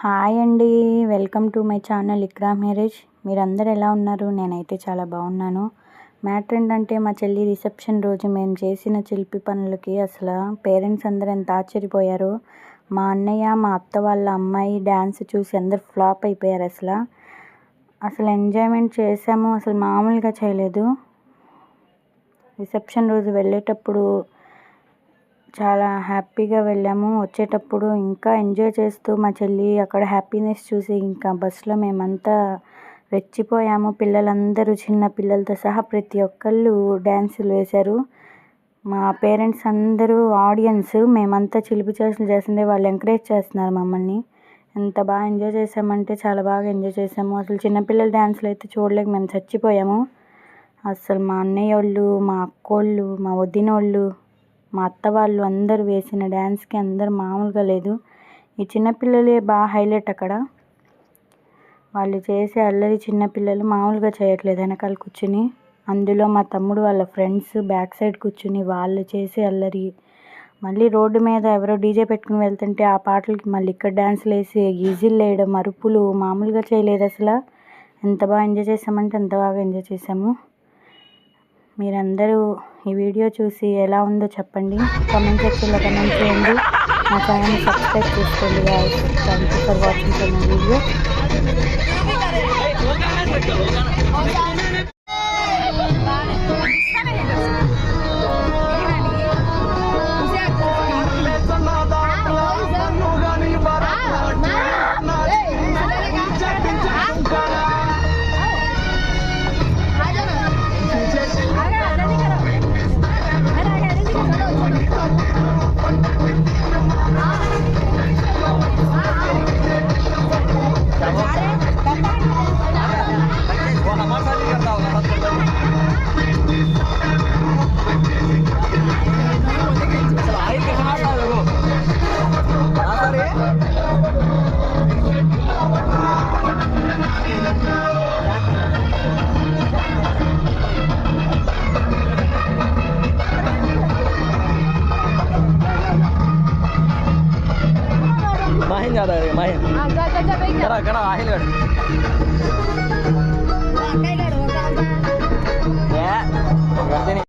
Hi అండి, welcome to my channel Iqra marriage. మీరందరూ ఎలా ఉన్నారు? నేనైతే చాలా బాగున్నాను. మ్యాటర్ ఏంటంటే, మా చెల్లి రిసెప్షన్ రోజు మేము చేసిన చిలిపి పనులకి అసలు పేరెంట్స్ అందరూ ఎంత ఆశ్చర్యపోయారు. మా అన్నయ్య, మా అత్త వాళ్ళ అమ్మాయి డ్యాన్స్ చూసి అందరు ఫ్లాప్ అయిపోయారు. అసలు ఎంజాయ్మెంట్ చేసాము, అసలు మామూలుగా చేయలేదు. రిసెప్షన్ రోజు వెళ్ళేటప్పుడు చాలా హ్యాపీగా వెళ్ళాము. వచ్చేటప్పుడు ఇంకా ఎంజాయ్ చేస్తూ మా చెల్లి అక్కడ హ్యాపీనెస్ చూసి ఇంకా బస్సులో మేమంతా రెచ్చిపోయాము. పిల్లలందరూ చిన్న పిల్లలతో సహా ప్రతి ఒక్కళ్ళు డ్యాన్సులు వేశారు. మా పేరెంట్స్ అందరూ ఆడియన్స్, మేమంతా చిలిపి చేష్టలు చేస్తుంటే వాళ్ళు ఎంకరేజ్ చేస్తున్నారు మమ్మల్ని. ఎంత బాగా ఎంజాయ్ చేసామంటే చాలా బాగా ఎంజాయ్ చేసాము. అసలు చిన్నపిల్లల డ్యాన్సులు అయితే చూడలేక మేము చచ్చిపోయాము. అసలు మా అన్నయ్య వాళ్ళు, మా అక్కోళ్ళు, మా వదిన వాళ్ళు, మా అత్త వాళ్ళు అందరూ వేసిన డ్యాన్స్కి అందరూ మామూలుగా లేదు. ఈ చిన్నపిల్లలే బాగా హైలైట్. అక్కడ వాళ్ళు చేసే అల్లరి చిన్నపిల్లలు మామూలుగా చేయట్లేదు వెనకాల కూర్చుని. అందులో మా తమ్ముడు వాళ్ళ ఫ్రెండ్స్ బ్యాక్ సైడ్ కూర్చుని వాళ్ళు చేసే అల్లరి. మళ్ళీ రోడ్డు మీద ఎవరో డీజే పెట్టుకుని వెళ్తుంటే ఆ పాటలకి మళ్ళీ ఇక్కడ డ్యాన్సులు వేసి ఈజీలు వేయడం, అరుపులు మామూలుగా చేయలేదు. అసలు ఎంత బాగా ఎంజాయ్ చేసామంటే అంత బాగా ఎంజాయ్ చేసాము. మీరందరూ ఈ వీడియో చూసి ఎలా ఉందో చెప్పండి, కామెంట్ సెక్షన్లో కామెంట్ చేయండి. మా ఛానల్ని సబ్స్క్రైబ్ చేసుకోండి guys. Thank you for watching my video. Mahin ज़्यादा है माहिन करा करा आहिल गड़